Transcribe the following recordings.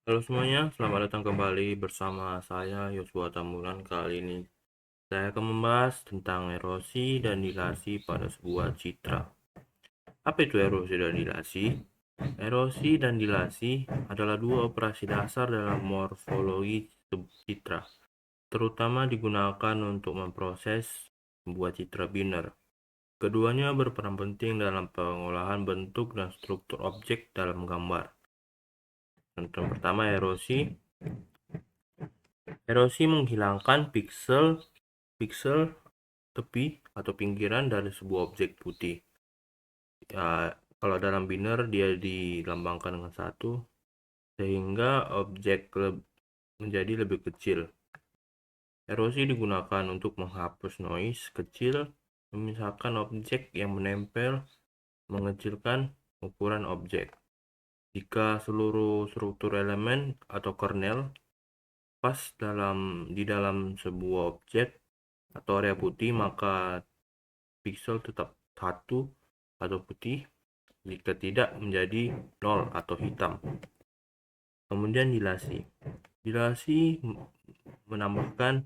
Halo semuanya, selamat datang kembali bersama saya Yosua Tambunan. Kali ini saya akan membahas tentang erosi dan dilasi pada sebuah citra. Apa itu erosi dan dilasi? Erosi dan dilasi adalah dua operasi dasar dalam morfologi citra, terutama digunakan untuk memproses sebuah citra biner. Keduanya berperan penting dalam pengolahan bentuk dan struktur objek dalam gambar. Contoh pertama, erosi. Erosi menghilangkan piksel tepi atau pinggiran dari sebuah objek putih. Ya, kalau dalam biner dia dilambangkan dengan satu, sehingga objek menjadi lebih kecil. Erosi digunakan untuk menghapus noise kecil, memisahkan objek yang menempel, mengecilkan ukuran objek. Jika seluruh struktur elemen atau kernel pas di dalam sebuah objek atau area putih, maka piksel tetap satu atau putih, jika tidak menjadi nol atau hitam. Kemudian dilasi. Dilasi menambahkan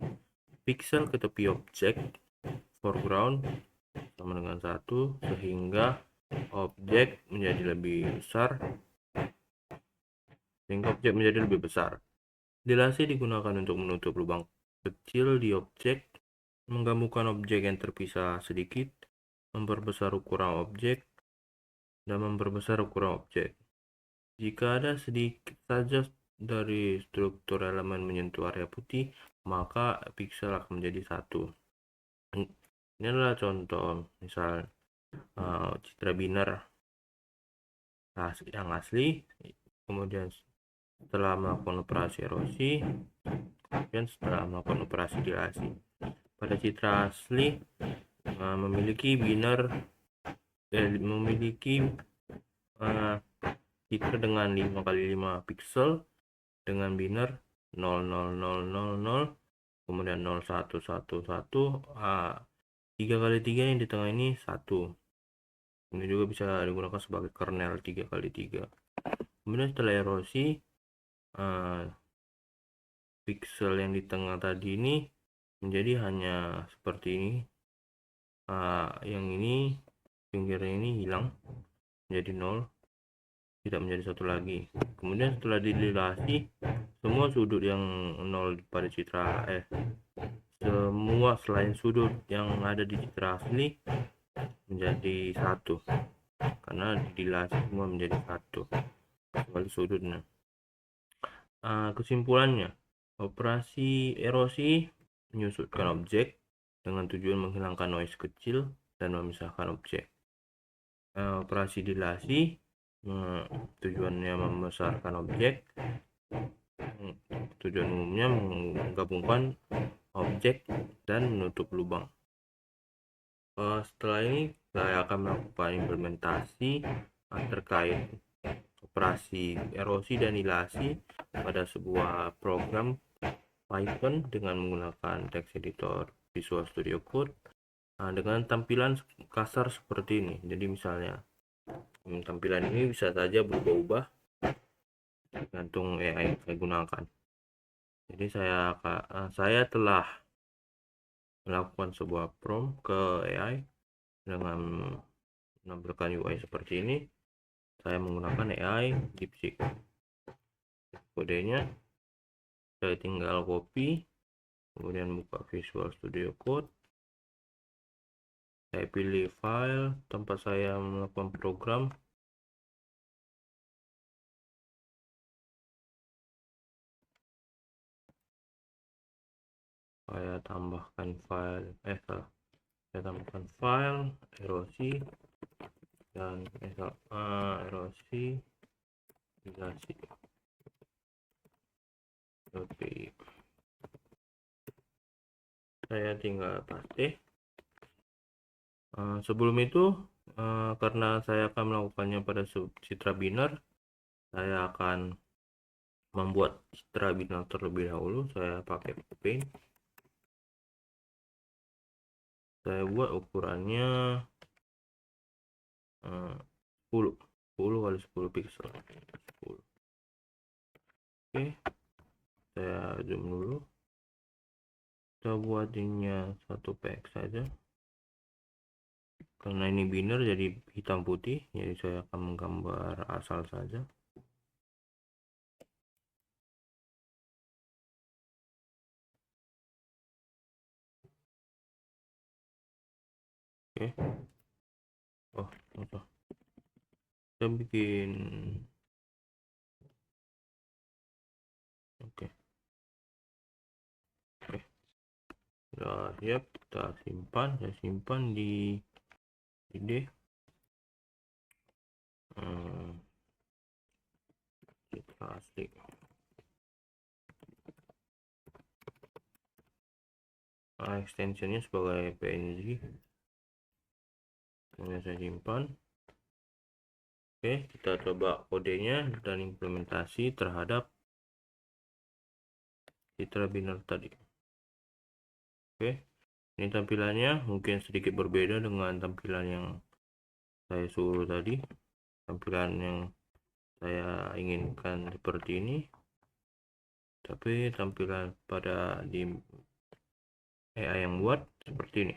piksel ke tepi objek foreground sama dengan satu, sehingga objek menjadi lebih besar Dilasi digunakan untuk menutup lubang kecil di objek, menggabungkan objek yang terpisah sedikit, memperbesar ukuran objek, dan memperbesar ukuran objek. Jika ada sedikit saja dari struktur elemen menyentuh area putih, maka piksel akan menjadi satu. Ini adalah contoh misal citra biner yang asli, kemudian setelah melakukan operasi erosi, kemudian setelah melakukan operasi dilasi. Pada citra asli memiliki citra dengan 5x5 piksel dengan biner 00000, kemudian 0111, 3x3 yang di tengah ini 1. Ini juga bisa digunakan sebagai kernel 3x3. Kemudian setelah erosi, piksel yang di tengah tadi ini menjadi hanya seperti ini. Yang ini pinggirnya ini hilang menjadi 0, tidak menjadi satu lagi. Kemudian setelah dilasi, semua sudut yang 0 pada citra semua selain sudut yang ada di citra asli menjadi satu, karena dilasi semua menjadi satu kecuali sudutnya. Kesimpulannya, operasi erosi menyusutkan objek dengan tujuan menghilangkan noise kecil dan memisahkan objek. Operasi dilasi tujuannya membesarkan objek. Tujuan umumnya menggabungkan objek dan menutup lubang. Setelah ini saya akan melakukan implementasi terkait operasi erosi dan dilasi pada sebuah program Python dengan menggunakan text editor Visual Studio Code dengan tampilan kasar seperti ini. Jadi misalnya tampilan ini bisa saja berubah-ubah tergantung AI yang saya gunakan. Jadi saya telah melakukan sebuah prompt ke AI dengan menampilkan UI seperti ini. Saya menggunakan AI DeepSeek. Kodenya saya tinggal copy, kemudian buka Visual Studio Code, saya pilih file tempat saya melakukan program, saya tambahkan file erosi dan erosi dilasi. Oke, saya tinggal paste. Sebelum itu, karena saya akan melakukannya pada citra biner, saya akan membuat citra biner terlebih dahulu. Saya pakai Paint. Saya buat ukurannya 10 kali 10 pixel. 10. Oke, saya zoom dulu. Kita buatinnya 1px saja karena ini biner jadi hitam putih, jadi saya akan menggambar asal saja. Oke, oh apa, kita bikin, oke, sudah siap, kita simpan. Saya simpan di ide citra asli. Extensionnya sebagai PNG, kemudian saya simpan. Oke, kita coba kodenya dan implementasi terhadap citra biner tadi. Oke, ini tampilannya mungkin sedikit berbeda dengan tampilan yang saya suruh tadi. Tampilan yang saya inginkan seperti ini, tapi tampilan pada di AI yang buat seperti ini.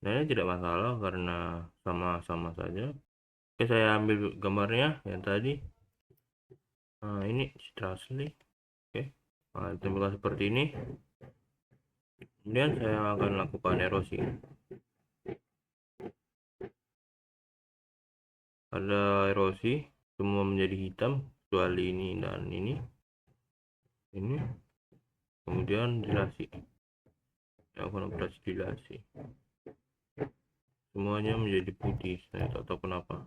Nah, ini tidak masalah karena sama-sama saja. Oke, saya ambil gambarnya yang tadi. Nah, ini citra asli. Oke, nah, tampilan seperti ini. Kemudian saya akan lakukan erosi. Ada erosi, semua menjadi hitam kecuali ini dan ini. Kemudian dilasi. Saya akan operasi dilasi. Semuanya menjadi putih. Saya tak tahu kenapa.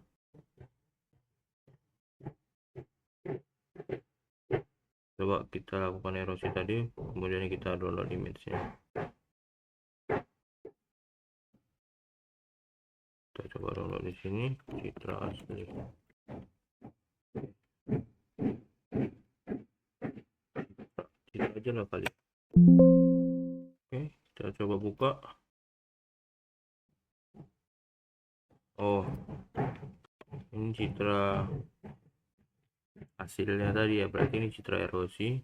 Coba kita lakukan erosi tadi, kemudian kita download image-nya. Kita coba download di sini, citra asli. Citra aja lah kali. Oke, kita coba buka. Oh, ini citra hasilnya tadi ya, berarti ini citra erosi,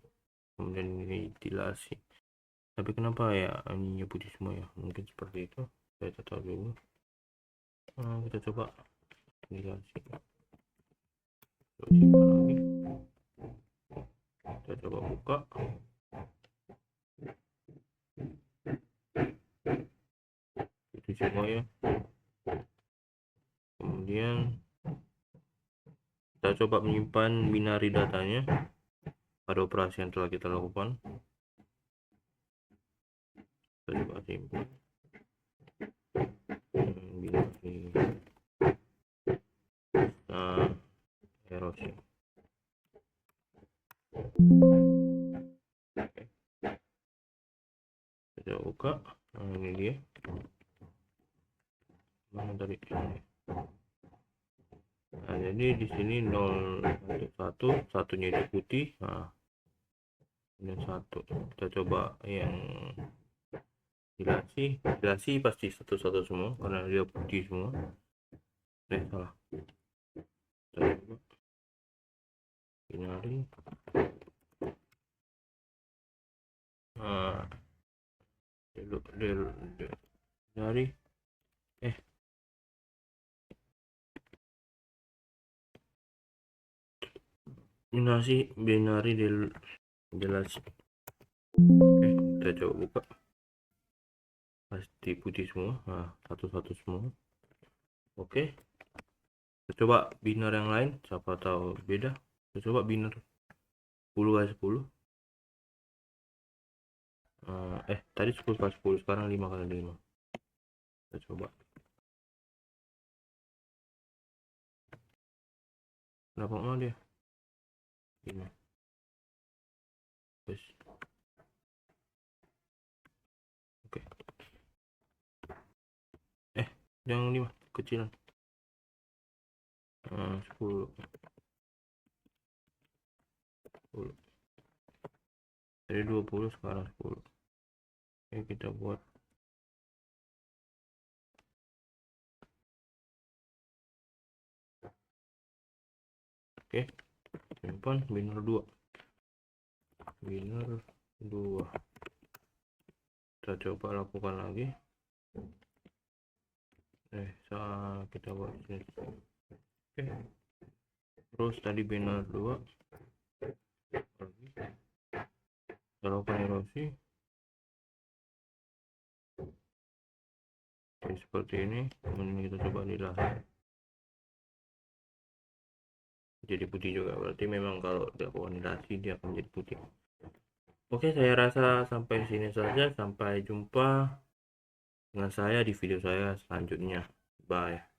kemudian ini dilasi. Tapi kenapa ya ininya putih semua ya? Mungkin seperti itu, saya tak tahu dulu. Nah, kita coba dilasi. Coba simpan lagi. Kita coba buka. Itu semua ya. Kemudian kita coba menyimpan binary datanya pada operasi yang telah kita lakukan. Kita coba simpan binary. Nah, erosi. Kita buka. Nah, ini dia. Mana tadi? Nah, jadi di sini 011, satunya itu putih. Nah, ini 1. Kita coba yang dilasi pasti satu-satu semua karena dia putih semua. Salah. Kita coba binary. Nah, binary. Binary dilasi. Oke, kita coba buka. Pasti putih semua. Nah, satu-satu semua. Oke, kita coba biner yang lain, siapa tahu beda. Kita coba biner 10x10. Tadi 10x10, sekarang 5x5. Kita coba. Kenapa mau dia? Ini. Terus. Oke. Jangan 5, kecilan. 10. 10. Dari 20 sekarang 10. Oke, kita buat. Oke, simpan biner 2. Winner 2. Kita coba lakukan lagi. Kita buat sini. Oke. Terus tadi binner 2. Kita lakukan erosi. Oke, seperti ini. Kemudian kita coba di lahan. Jadi putih juga, berarti memang kalau dilakukan nilasi dia akan menjadi putih. Oke, saya rasa sampai sini saja. Sampai jumpa dengan saya di video saya selanjutnya. Bye.